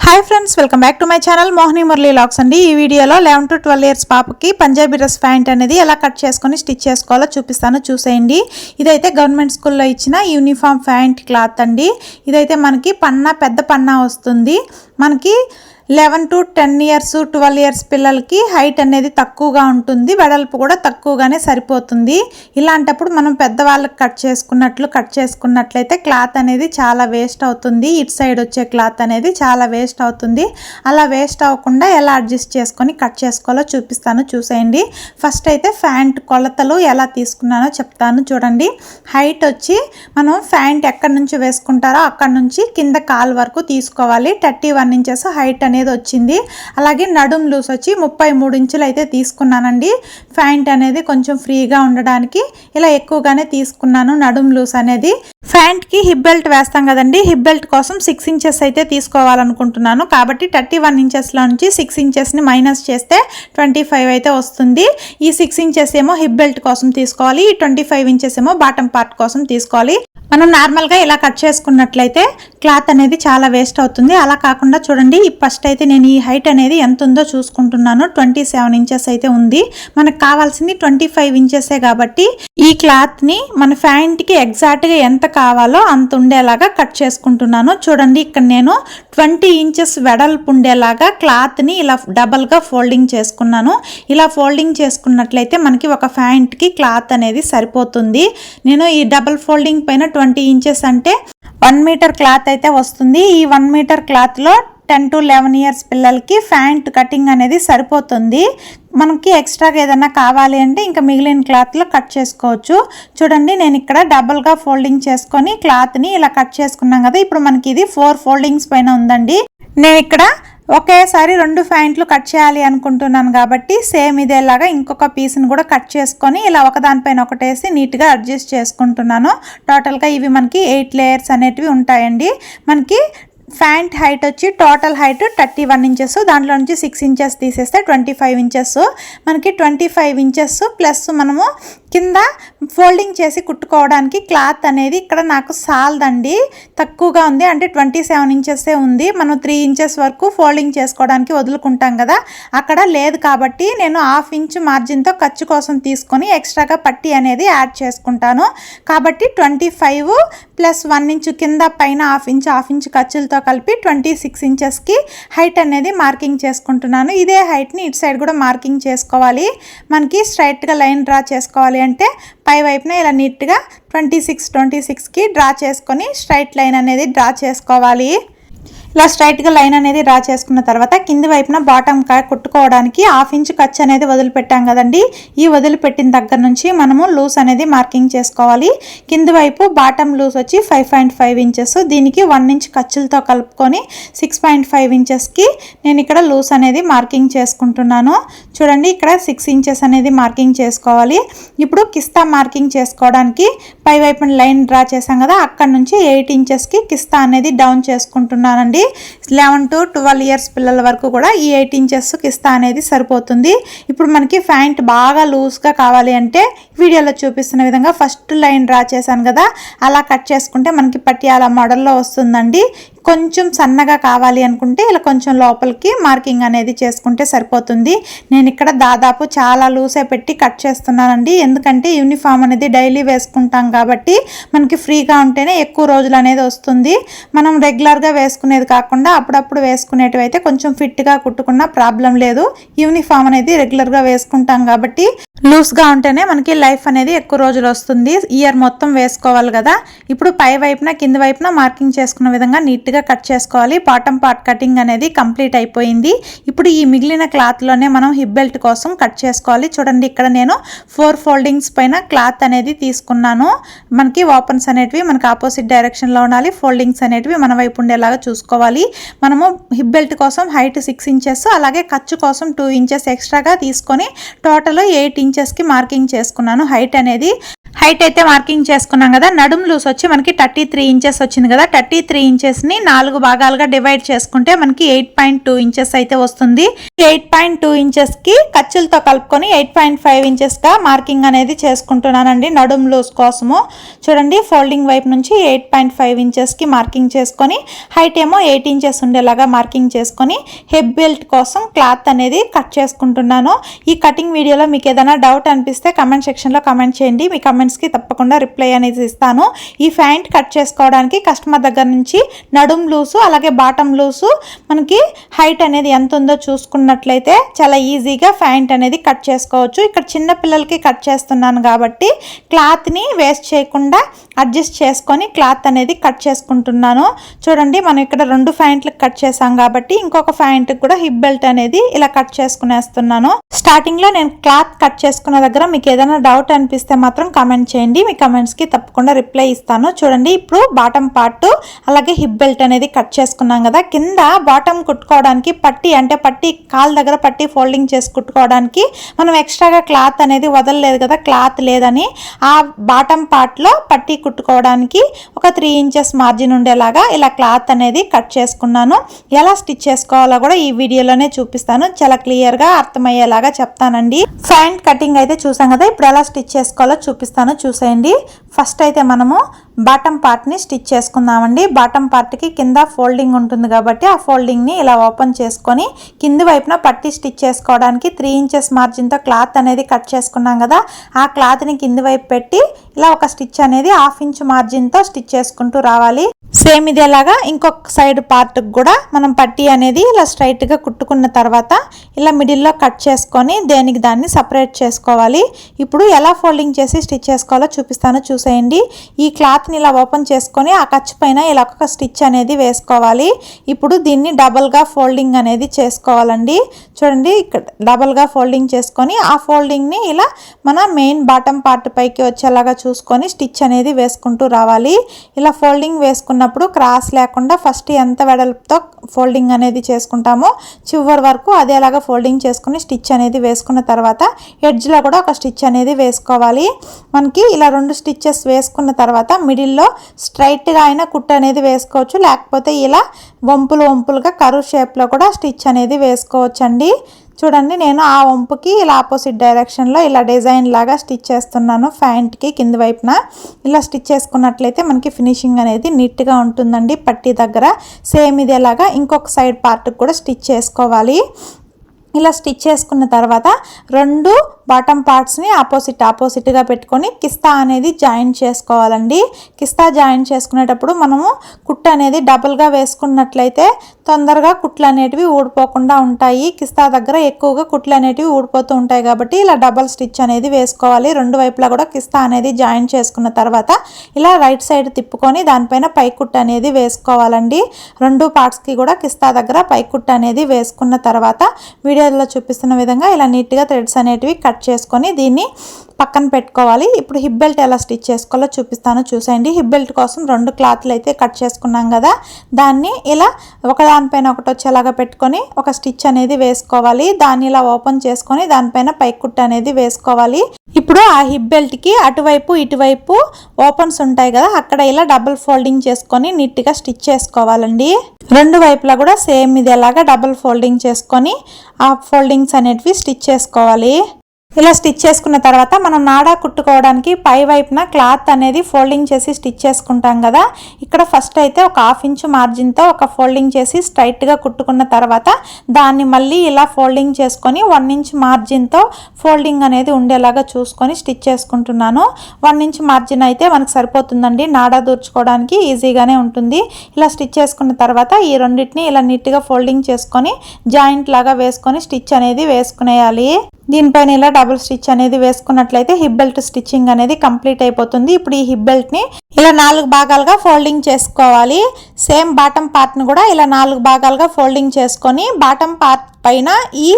Hi friends, welcome back to my channel Mohini Murali lakhs అండి. ఈ వీడియోలో 11 to 12 ఇయర్స్ పాపకి పంజాబీ డ్రెస్ ప్యాంట్ అనేది ఎలా కట్ చేసుకొని స్టిచ్ చేసుకోవాలో చూపిస్తాను, చూసేయండి. ఇదైతే గవర్నమెంట్ స్కూల్లో ఇచ్చిన యూనిఫామ్ ప్యాంట్ క్లాత్ అండి. ఇదైతే మనకి పెద్ద పన్నా వస్తుంది. మనకి 11 to 10 ఇయర్స్ 12 ఇయర్స్ పిల్లలకి హైట్ అనేది తక్కువగా ఉంటుంది, వెడల్పు కూడా తక్కువగానే సరిపోతుంది. ఇలాంటప్పుడు మనం పెద్దవాళ్ళకి కట్ చేసుకున్నట్లయితే క్లాత్ అనేది చాలా వేస్ట్ అవుతుంది. ఇటు సైడ్ వచ్చే క్లాత్ అనేది చాలా వేస్ట్ అవుతుంది. అలా వేస్ట్ అవ్వకుండా ఎలా అడ్జస్ట్ చేసుకొని కట్ చేసుకోవాలో చూపిస్తాను, చూసేయండి. ఫస్ట్ అయితే ప్యాంట్ కొలతలు ఎలా తీసుకున్నానో చెప్తాను, చూడండి. హైట్ వచ్చి మనం ప్యాంట్ ఎక్కడి నుంచి వేసుకుంటారో అక్కడ నుంచి కింద కాలు వరకు తీసుకోవాలి. 31 ఇంచెస్ హైట్ అనేది వచ్చింది. అలాగే నడుం లూస్ వచ్చి 33 ఇంచులు అయితే తీసుకున్నానండి. ప్యాంట్ అనేది కొంచెం ఫ్రీగా ఉండడానికి ఇలా ఎక్కువగానే తీసుకున్నాను నడుం లూస్ అనేది. ప్యాంట్ కి హిప్ బెల్ట్ వేస్తాం కదండి, హిప్ బెల్ట్ కోసం 6 ఇంచెస్ అయితే తీసుకోవాలనుకుంటున్నాను. కాబట్టి 31 ఇంచెస్ లో నుంచి 6 ఇంచెస్ ని మైనస్ చేస్తే 25 అయితే వస్తుంది. ఈ 6 ఇంచెస్ ఏమో హిప్ బెల్ట్ కోసం తీసుకోవాలి, ఈ 25 ఇంచెస్ ఏమో బాటమ్ పార్ట్ కోసం తీసుకోవాలి. మనం నార్మల్గా ఇలా కట్ చేసుకున్నట్లయితే క్లాత్ అనేది చాలా వేస్ట్ అవుతుంది. అలా కాకుండా చూడండి, ఫస్ట్ అయితే నేను ఈ హైట్ అనేది ఎంత ఉందో చూసుకుంటున్నాను. 27 ఇంచెస్ అయితే ఉంది. మనకు కావాల్సింది 25 ఇంచెసే కాబట్టి ఈ క్లాత్ని మన ప్యాంట్కి ఎగ్జాక్ట్గా ఎంత కావాలో అంత ఉండేలాగా కట్ చేసుకుంటున్నాను. చూడండి, ఇక్కడ నేను 20 ఇంచెస్ వెడల్పు ఉండేలాగా క్లాత్ని ఇలా డబల్గా ఫోల్డింగ్ చేసుకున్నాను. ఇలా ఫోల్డింగ్ చేసుకున్నట్లయితే మనకి ఒక ప్యాంట్కి క్లాత్ అనేది సరిపోతుంది. నేను ఈ డబల్ ఫోల్డింగ్ పైన 20 ఇంచెస్ అంటే 1 మీటర్ క్లాత్ అయితే వస్తుంది. ఈ 1 మీటర్ క్లాత్లో 10 to 11 ఇయర్స్ పిల్లలకి ప్యాంట్ కటింగ్ అనేది సరిపోతుంది. మనకి ఎక్స్ట్రాగా ఏదైనా కావాలి అంటే ఇంకా మిగిలిన క్లాత్లో కట్ చేసుకోవచ్చు. చూడండి, నేను ఇక్కడ డబుల్గా ఫోల్డింగ్ చేసుకొని క్లాత్ని ఇలా కట్ చేసుకున్నాం కదా. ఇప్పుడు మనకి ఇది 4 ఫోల్డింగ్స్ పైన ఉందండి. నేను ఇక్కడ ఒకేసారి 2 ప్యాంట్లు కట్ చేయాలి అనుకుంటున్నాను కాబట్టి సేమ్ ఇదేలాగా ఇంకొక పీస్ని కూడా కట్ చేసుకొని ఇలా ఒకదానిపైన ఒకటేసి నీట్గా అడ్జస్ట్ చేసుకుంటున్నాను. టోటల్గా ఇవి మనకి 8 లేయర్స్ అనేటివి ఉంటాయండి. మనకి ప్యాంట్ హైట్ వచ్చి టోటల్ హైట్ 31 ఇంచెస్, దాంట్లో నుంచి 6 ఇంచెస్ తీసేస్తే 25 ఇంచెస్. మనకి 25 ఇంచెస్ ప్లస్ మనము కింద ఫోల్డింగ్ చేసి కుట్టుకోవడానికి క్లాత్ అనేది ఇక్కడ నాకు సాల్దండి, తక్కువగా ఉంది. అంటే 27 ఇంచెసే ఉంది. మనం 3 ఇంచెస్ వరకు ఫోల్డింగ్ చేసుకోవడానికి వదులుకుంటాం కదా, అక్కడ లేదు. కాబట్టి నేను 1/2 ఇంచ్ మార్జిన్తో ఖర్చు కోసం తీసుకొని ఎక్స్ట్రాగా పట్టీ అనేది యాడ్ చేసుకుంటాను. కాబట్టి 25 ప్లస్ 1 ఇంచ్ కింద పైన 1/2 ఇంచ్ ఖర్చులతో కలిపి 26 ఇంచెస్కి హైట్ అనేది మార్కింగ్ చేసుకుంటున్నాను. ఇదే హైట్ని ఇటు సైడ్ కూడా మార్కింగ్ చేసుకోవాలి. మనకి స్ట్రైట్గా లైన్ డ్రా చేసుకోవాలి అంటే పై వైపున ఇలా నీట్గా 26కి డ్రా చేసుకొని స్ట్రైట్ లైన్ అనేది డ్రా చేసుకోవాలి. ఇలా స్ట్రైట్గా లైన్ అనేది డ్రా చేసుకున్న తర్వాత కింది వైపున బాటమ్ కుట్టుకోవడానికి 1/2 ఇంచ్ ఖర్చు అనేది వదిలిపెట్టాం కదండి. ఈ వదిలిపెట్టిన దగ్గర నుంచి మనము లూస్ అనేది మార్కింగ్ చేసుకోవాలి. కింది వైపు బాటమ్ లూస్ వచ్చి 5.5 ఇంచెస్, దీనికి 1 ఇంచ్ ఖర్చులతో కలుపుకొని 6.5 ఇంచెస్కి నేను ఇక్కడ లూస్ అనేది మార్కింగ్ చేసుకుంటున్నాను. చూడండి, ఇక్కడ 6 ఇంచెస్ అనేది మార్కింగ్ చేసుకోవాలి. ఇప్పుడు కిస్తా మార్కింగ్ చేసుకోవడానికి పై వైపున లైన్ డ్రా చేసాం కదా, అక్కడ నుంచి 8 ఇంచెస్కి కిస్తా అనేది డౌన్ చేసుకుంటున్నానండి. 11 to 12 ఇయర్స్ పిల్లల వరకు కూడా ఈ 8 ఇంచెస్ కిస్తా అనేది సరిపోతుంది. ఇప్పుడు మనకి ప్యాంట్ బాగా లూజ్గా కావాలి అంటే వీడియోలో చూపిస్తున్న విధంగా ఫస్ట్ లైన్ డ్రా చేశాను కదా, అలా కట్ చేసుకుంటే మనకి పటియాల మోడల్లో వస్తుందండి. కొంచెం సన్నగా కావాలి అనుకుంటే ఇలా కొంచెం లోపలికి మార్కింగ్ అనేది చేసుకుంటే సరిపోతుంది. నేను ఇక్కడ దాదాపు చాలా లూసే పెట్టి కట్ చేస్తున్నానండి, ఎందుకంటే యూనిఫామ్ అనేది డైలీ వేసుకుంటాం కాబట్టి మనకి ఫ్రీగా ఉంటేనే ఎక్కువ రోజులు అనేది వస్తుంది. మనం రెగ్యులర్గా వేసుకునేది కాకుండా అప్పుడప్పుడు వేసుకునేటివి అయితే కొంచెం ఫిట్గా కుట్టుకున్నా ప్రాబ్లం లేదు. యూనిఫామ్ అనేది రెగ్యులర్గా వేసుకుంటాం కాబట్టి లూజ్గా ఉంటేనే మనకి లైఫ్ అనేది ఎక్కువ రోజులు వస్తుంది. ఇయర్ మొత్తం వేసుకోవాలి కదా. ఇప్పుడు పై వైపున కింది వైపున మార్కింగ్ చేసుకున్న విధంగా నీట్గా కట్ చేసుకోవాలి. బాటమ్ పార్ట్ కటింగ్ అనేది కంప్లీట్ అయిపోయింది. ఇప్పుడు ఈ మిగిలిన క్లాత్లోనే మనం హిప్ బెల్ట్ కోసం కట్ చేసుకోవాలి. చూడండి, ఇక్కడ నేను 4 ఫోల్డింగ్స్ పైన క్లాత్ అనేది తీసుకున్నాను. మనకి ఓపెన్స్ అనేటివి మనకి ఆపోజిట్ డైరెక్షన్లో ఉండాలి, ఫోల్డింగ్స్ అనేటివి మన వైపు ఉండేలాగా చూసుకోవాలి. మనము హిప్ బెల్ట్ కోసం హైట్ 6 ఇంచెస్, అలాగే ఖర్చు కోసం 2 ఇంచెస్ ఎక్స్ట్రాగా తీసుకొని టోటల్ 8 ఇంచెస్కి మార్కింగ్ చేసుకున్నాను హైట్ అనేది. హైట్ అయితే మార్కింగ్ చేసుకున్నాం కదా. నడుము లూస్ వచ్చి మనకి 33 ఇంచెస్ వచ్చింది కదా. 33 ఇంచెస్ని 4 భాగాలుగా డివైడ్ చేసుకుంటే మనకి 8.2 ఇంచెస్ అయితే వస్తుంది. 8.2 ఇంచెస్కి ఖర్చులతో కలుపుకొని 8.5 ఇంచెస్గా మార్కింగ్ అనేది చేసుకుంటున్నానండి నడుము లూస్ కోసము. చూడండి, ఫోల్డింగ్ వైపు నుంచి 8.5 ఇంచెస్కి మార్కింగ్ చేసుకొని హైట్ ఏమో 8 ఇంచెస్ ఉండేలాగా మార్కింగ్ చేసుకొని హెప్ బెల్ట్ కోసం క్లాత్ అనేది కట్ చేసుకుంటున్నాను. ఈ కటింగ్ వీడియోలో మీకు ఏదైనా డౌట్ అనిపిస్తే కమెంట్ సెక్షన్లో కమెంట్ చేయండి. మీ కమెంట్స్కి తప్పకుండా రిప్లై అనేది ఇస్తాను. ఈ ప్యాంట్ కట్ చేసుకోవడానికి కస్టమర్ దగ్గర నుంచి నడుము లూసు అలాగే బాటమ్ లూసు మనకి హైట్ అనేది ఎంత ఉందో చూసుకున్నట్లయితే చాలా ఈజీగా ప్యాంట్ అనేది కట్ చేసుకోవచ్చు. ఇక్కడ చిన్న పిల్లలకి కట్ చేస్తున్నాను కాబట్టి క్లాత్ని వేస్ట్ చేయకుండా అడ్జస్ట్ చేసుకొని క్లాత్ అనేది కట్ చేసుకుంటున్నాను. చూడండి, మనం ఇక్కడ 2 ప్యాంట్లకు కట్ చేసాం కాబట్టి ఇంకొక ప్యాంట్కి కూడా హిప్ బెల్ట్ అనేది ఇలా కట్ చేసుకునేస్తున్నాను. స్టార్టింగ్లో నేను క్లాత్ కట్ చేసుకున్న దగ్గర మీకు ఏదైనా డౌట్ అనిపిస్తే మాత్రం కమెంట్ చేయండి. మీ కమెంట్స్కి తప్పకుండా రిప్లై ఇస్తాను. చూడండి, ఇప్పుడు బాటమ్ పార్ట్ అలాగే హిప్ బెల్ట్ అనేది కట్ చేసుకున్నాం కదా. కింద బాటమ్ కుట్టుకోవడానికి పట్టి కాల్ దగ్గర పట్టి ఫోల్డింగ్ చేసి కుట్టుకోవడానికి మనం ఎక్స్ట్రాగా క్లాత్ అనేది వదలలేదు కదా, క్లాత్ లేదని ఆ బాటమ్ పార్ట్లో పట్టి కుట్టుకోవడానికి ఒక 3 ఇంచెస్ మార్జిన్ ఉండేలాగా ఇలా క్లాత్ అనేది కట్ చేసుకున్నాను. ఎలా స్టిచ్ చేసుకోవాలో కూడా ఈ వీడియోలోనే చూపిస్తాను. చాలా క్లియర్గా అర్థమయ్యేలాగా చెప్తానండి. ఫ్యాంట్ కటింగ్ అయితే చూసాం కదా. ఇప్పుడు ఎలా స్టిచ్ చేసుకోవాలో చూపిస్తాను, చూసేయండి. ఫస్ట్ అయితే మనము బాటమ్ పార్ట్ని స్టిచ్ చేసుకుందామండి. బాటమ్ పార్ట్కి కింద ఫోల్డింగ్ ఉంటుంది కాబట్టి ఆ ఫోల్డింగ్ని ఇలా ఓపెన్ చేసుకొని కింది వైపున పట్టి స్టిచ్ చేసుకోవడానికి 3 ఇంచెస్ మార్జిన్తో క్లాత్ అనేది కట్ చేసుకున్నాం కదా. ఆ క్లాత్ని కింది వైపు పెట్టి ఇలా ఒక స్టిచ్ అనేది 1/2 ఇంచ్ మార్జిన్తో స్టిచ్ చేసుకుంటూ రావాలి. సేమ్ ఇదేలాగా ఇంకొక సైడ్ పార్ట్కి కూడా మనం పట్టి అనేది ఇలా స్ట్రైట్గా కుట్టుకున్న తర్వాత ఇలా మిడిల్లో కట్ చేసుకొని దేనికి దాన్ని సపరేట్ చేసుకోవాలి. ఇప్పుడు ఎలా ఫోల్డింగ్ చేసి స్టిచ్ చేసుకోవాలో చూపిస్తాను, చూసేయండి. ఈ క్లాత్ని ఇలా ఓపెన్ చేసుకొని ఆ ఖర్చు పైన ఇలా ఒక స్టిచ్ అనేది వేసుకోవాలి. ఇప్పుడు దీన్ని డబల్గా ఫోల్డింగ్ అనేది చేసుకోవాలండి. చూడండి, ఇక్కడ డబల్గా ఫోల్డింగ్ చేసుకొని ఆ ఫోల్డింగ్ని ఇలా మన మెయిన్ బాటమ్ పార్ట్ పైకి వచ్చేలాగా చూసుకొని స్టిచ్ అనేది వేసుకుంటూ రావాలి. ఇలా ఫోల్డింగ్ వేసుకున్నప్పుడు క్రాస్ లేకుండా ఫస్ట్ ఎంత వెడల్పుతో ఫోల్డింగ్ అనేది చేసుకుంటామో చివరి వరకు అదేలాగా ఫోల్డింగ్ చేసుకుని స్టిచ్ అనేది వేసుకున్న తర్వాత ఎడ్జ్లో కూడా ఒక స్టిచ్ అనేది వేసుకోవాలి. మనకి ఇలా 2 స్టిచ్చెస్ వేసుకున్న తర్వాత మిడిల్లో స్ట్రైట్గా అయినా కుట్టు అనేది వేసుకోవచ్చు, లేకపోతే ఇలా వంపులుగా కర్వ్ షేప్లో కూడా స్టిచ్ అనేది వేసుకోవచ్చు అండి. చూడండి, నేను ఆ వంపుకి ఇలా ఆపోజిట్ డైరెక్షన్లో ఇలా డిజైన్ లాగా స్టిచ్ చేస్తున్నాను. ప్యాంట్కి కింది వైపున ఇలా స్టిచ్ చేసుకున్నట్లయితే మనకి ఫినిషింగ్ అనేది నీట్గా ఉంటుందండి పట్టీ దగ్గర. సేమ్ ఇదేలాగా ఇంకొక సైడ్ పార్ట్కి కూడా స్టిచ్ చేసుకోవాలి. ఇలా స్టిచ్ చేసుకున్న తర్వాత 2 బాటమ్ పార్ట్స్ని ఆపోజిట్గా పెట్టుకొని కిస్తా అనేది జాయిన్ చేసుకోవాలండి. కిస్తా జాయిన్ చేసుకునేటప్పుడు మనము కుట్టు అనేది డబుల్గా వేసుకున్నట్లయితే తొందరగా కుట్లు అనేటివి ఊడిపోకుండా ఉంటాయి. కిస్తా దగ్గర ఎక్కువగా కుట్లు అనేటివి ఊడిపోతూ ఉంటాయి కాబట్టి ఇలా డబల్ స్టిచ్ అనేది వేసుకోవాలి. 2 వైపులా కూడా కిస్తా అనేది జాయిన్ చేసుకున్న తర్వాత ఇలా రైట్ సైడ్ తిప్పుకొని దానిపైన పై కుట్టు అనేది వేసుకోవాలండి. 2 పార్ట్స్కి కూడా కిస్తా దగ్గర పై కుట్టు అనేది వేసుకున్న తర్వాత వీడియోలో చూపిస్తున్న విధంగా ఇలా నీట్గా థ్రెడ్స్ అనేటివి కట్ చేసుకొని దీన్ని పక్కన పెట్టుకోవాలి. ఇప్పుడు హిప్ బెల్ట్ ఎలా స్టిచ్ చేసుకోవాలో చూపిస్తాను, చూసేయండి. హిప్ బెల్ట్ కోసం 2 క్లాత్లు అయితే కట్ చేసుకున్నాం కదా, దాన్ని ఇలా ఒకదానిపైన ఒకటి వచ్చేలాగా పెట్టుకొని ఒక స్టిచ్ అనేది వేసుకోవాలి. దాన్ని ఇలా ఓపెన్ చేసుకొని దానిపైన పై కుట్టు అనేది వేసుకోవాలి. ఇప్పుడు ఆ హిప్ బెల్ట్కి అటువైపు ఇటువైపు ఓపెన్స్ ఉంటాయి కదా, అక్కడ ఇలా డబుల్ ఫోల్డింగ్ చేసుకొని నీట్గా స్టిచ్ చేసుకోవాలండి. 2 వైపులా కూడా సేమ్ ఇదేలాగా డబుల్ ఫోల్డింగ్ చేసుకొని ఆ ఫోల్డింగ్స్ అనేటివి స్టిచ్ చేసుకోవాలి. ఇలా స్టిచ్ చేసుకున్న తర్వాత మనం నాడా కుట్టుకోవడానికి పై వైపున క్లాత్ అనేది ఫోల్డింగ్ చేసి స్టిచ్ చేసుకుంటాం కదా. ఇక్కడ ఫస్ట్ అయితే ఒక 1/2 ఇంచ్ మార్జిన్తో ఒక ఫోల్డింగ్ చేసి స్ట్రైట్గా కుట్టుకున్న తర్వాత దాన్ని మళ్ళీ ఇలా ఫోల్డింగ్ చేసుకొని 1 ఇంచ్ మార్జిన్తో ఫోల్డింగ్ అనేది ఉండేలాగా చూసుకొని స్టిచ్ చేసుకుంటున్నాను. 1 ఇంచ్ మార్జిన్ అయితే మనకు సరిపోతుందండి, నాడా దూర్చుకోవడానికి ఈజీగానే ఉంటుంది. ఇలా స్టిచ్ చేసుకున్న తర్వాత ఈ రెండింటిని ఇలా నీట్గా ఫోల్డింగ్ చేసుకొని జాయింట్ లాగా వేసుకొని స్టిచ్ అనేది వేసుకునేయాలి. దీనిపైన ఇలా డబుల్ స్టిచ్ అనేది వేసుకున్నట్లయితే హిప్ బెల్ట్ స్టిచ్చింగ్ అనేది కంప్లీట్ అయిపోతుంది. ఇప్పుడు ఈ హిప్ బెల్ట్ని ఇలా 4 భాగాలుగా ఫోల్డింగ్ చేసుకోవాలి. సేమ్ బాటమ్ పార్ట్ని కూడా ఇలా 4 భాగాలుగా ఫోల్డింగ్ చేసుకొని బాటమ్ పార్ట్ పైన ఈ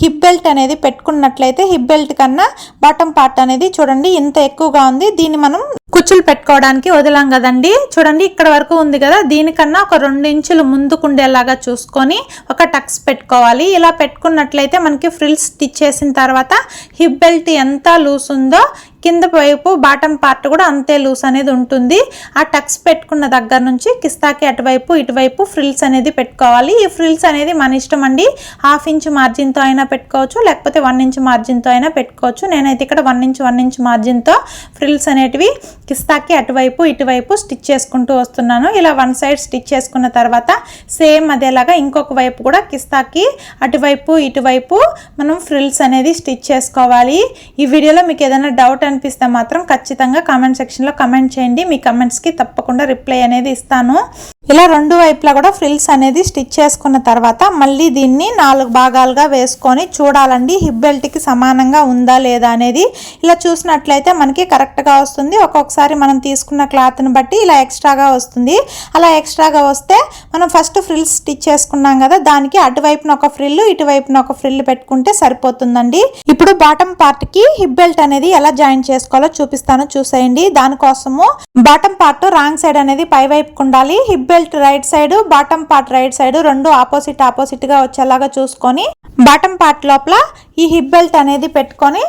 హిప్ బెల్ట్ అనేది పెట్టుకున్నట్లయితే హిప్ బెల్ట్ కన్నా బాటమ్ పార్ట్ అనేది చూడండి ఇంత ఎక్కువగా ఉంది. దీన్ని మనం కుచ్చులు పెట్టుకోవడానికి వదిలాం కదండి, చూడండి ఇక్కడ వరకు ఉంది కదా, దీనికన్నా ఒక 2 ఇంచులు ముందుకుండేలాగా చూసుకొని ఒక టక్స్ పెట్టుకోవాలి. ఇలా పెట్టుకున్నట్లయితే మనకి ఫ్రిల్స్ స్టిచ్ చేసిన తర్వాత హిప్ బెల్ట్ ఎంత లూస్ ఉందో కింద వైపు బాటమ్ పార్ట్ కూడా అంతే లూస్ అనేది ఉంటుంది. ఆ టక్స్ పెట్టుకున్న దగ్గర నుంచి కిస్తాకి అటువైపు ఇటువైపు ఫ్రిల్స్ అనేది పెట్టుకోవాలి. ఈ ఫ్రిల్స్ అనేది మన ఇష్టం అండి. 1/2 ఇంచ్ మార్జిన్తో అయినా పెట్టుకోవచ్చు, లేకపోతే 1 ఇంచ్ మార్జిన్తో అయినా పెట్టుకోవచ్చు. నేనైతే ఇక్కడ 1 ఇంచ్ మార్జిన్తో ఫ్రిల్స్ అనేటివి కిస్తాకి అటువైపు ఇటువైపు స్టిచ్ చేసుకుంటూ వస్తున్నాను. ఇలా వన్ సైడ్ స్టిచ్ చేసుకున్న తర్వాత సేమ్ అదేలాగా ఇంకొక వైపు కూడా కిస్తాకి అటువైపు ఇటువైపు మనం ఫ్రిల్స్ అనేది స్టిచ్ చేసుకోవాలి. ఈ వీడియోలో మీకు ఏదైనా డౌట్ అనిపిస్తే మాత్రం ఖచ్చితంగా కామెంట్ సెక్షన్లో కామెంట్ చేయండి. మీ కమెంట్స్కి తప్పకుండా రిప్లై అనేది ఇస్తాను. ఇలా రెండు వైపులా కూడా ఫ్రిల్స్ అనేది స్టిచ్ చేసుకున్న తర్వాత మళ్ళీ దీన్ని 4 భాగాలుగా వేసుకొని చూడాలండి హిప్ బెల్ట్కి సమానంగా ఉందా లేదా అనేది. ఇలా చూసినట్లయితే మనకి కరెక్ట్గా వస్తుంది. ఒక్కొక్కసారి మనం తీసుకున్న క్లాత్ని బట్టి ఇలా ఎక్స్ట్రాగా వస్తుంది. అలా ఎక్స్ట్రాగా వస్తే మనం ఫస్ట్ ఫ్రిల్స్ స్టిచ్ చేసుకున్నాం కదా, దానికి అటువైపున ఒక ఫ్రిల్ ఇటువైపున ఒక ఫ్రిల్ పెట్టుకుంటే సరిపోతుందండి. ఇప్పుడు బాటమ్ పార్ట్కి హిప్ బెల్ట్ అనేది ఎలా జాయిన్ చేసుకోవాలో చూపిస్తాను, చూసేయండి. దానికోసము బాటమ్ పార్ట్ రాంగ్ సైడ్ అనేది పై వైపుకు ఉండాలి. Hip belt right side, bottom part right side రెండు ఆపోజిట్ గా వచ్చేలాగా చూసుకొని బాటమ్ పార్ట్ లోపల ఈ హిప్ బెల్ట్ అనేది పెట్టుకొని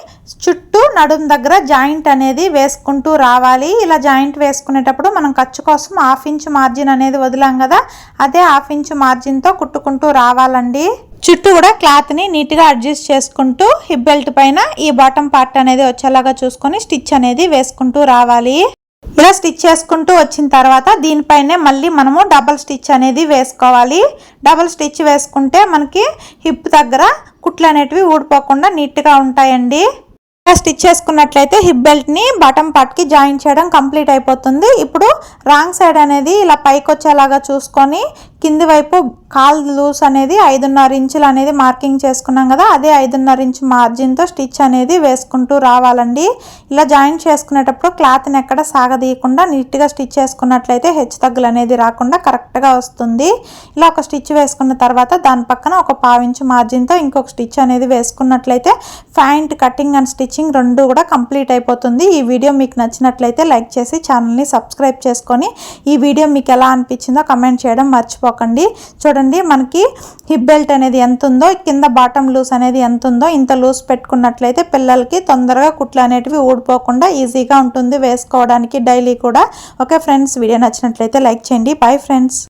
చుట్టూ నడుం దగ్గర జాయింట్ అనేది వేసుకుంటూ రావాలి. ఇలా జాయింట్ వేసుకునేటప్పుడు మనం ఖర్చు కోసం 1/2 ఇంచ్ మార్జిన్ అనేది వదిలాం కదా, అదే 1/2 ఇంచ్ మార్జిన్తో కుట్టుకుంటూ రావాలండి. చుట్టూ కూడా క్లాత్ని నీట్గా అడ్జస్ట్ చేసుకుంటూ హిప్ బెల్ట్ పైన ఈ బాటమ్ పార్ట్ అనేది వచ్చేలాగా చూసుకొని స్టిచ్ అనేది వేసుకుంటూ రావాలి. ఇలా స్టిచ్ చేసుకుంటూ వచ్చిన తర్వాత దీనిపైనే మళ్ళీ మనము డబల్ స్టిచ్ అనేది వేసుకోవాలి. డబల్ స్టిచ్ వేసుకుంటే మనకి హిప్ దగ్గర కుట్లు అనేటివి ఊడిపోకుండా నీట్గా ఉంటాయండి. ఇలా స్టిచ్ చేసుకున్నట్లయితే హిప్ బెల్ట్ని బాటమ్ పార్ట్కి జాయిన్ చేయడం కంప్లీట్ అయిపోతుంది. ఇప్పుడు రాంగ్ సైడ్ అనేది ఇలా పైకి వచ్చేలాగా చూసుకొని కింది వైపు కాల్ లూస్ అనేది 5.5 ఇంచులు అనేది మార్కింగ్ చేసుకున్నాం కదా, అదే 5.5 ఇంచ్ మార్జిన్తో స్టిచ్ అనేది వేసుకుంటూ రావాలండి. ఇలా జాయిన్ చేసుకునేటప్పుడు క్లాత్ని ఎక్కడ సాగదీయకుండా నీట్గా స్టిచ్ చేసుకున్నట్లయితే హెచ్చు తగ్గులు అనేది రాకుండా కరెక్ట్గా వస్తుంది. ఇలా ఒక స్టిచ్ వేసుకున్న తర్వాత దాని పక్కన ఒక 1/2 ఇంచ్ మార్జిన్తో ఇంకొక స్టిచ్ అనేది వేసుకున్నట్లయితే ప్యాంట్ కటింగ్ అండ్ స్టిచ్చింగ్ రెండు కూడా కంప్లీట్ అయిపోతుంది. ఈ వీడియో మీకు నచ్చినట్లయితే లైక్ చేసి ఛానల్ని సబ్స్క్రైబ్ చేసుకొని ఈ వీడియో మీకు ఎలా అనిపించిందో కమెంట్ చేయడం మర్చిపోకండి. చూడండి మనకి హిప్ బెల్ట్ అనేది ఎంత ఉందో, కింద బాటమ్ లూస్ అనేది ఎంత ఉందో, ఇంత లూస్ పెట్టుకున్నట్లయితే పిల్లలకి తొందరగా కుట్లు అనేటివి ఊడిపోకుండా ఈజీగా ఉంటుంది వేసుకోవడానికి డైలీ కూడా. ఓకే ఫ్రెండ్స్, వీడియో నచ్చినట్లయితే లైక్ చేయండి. Bye friends.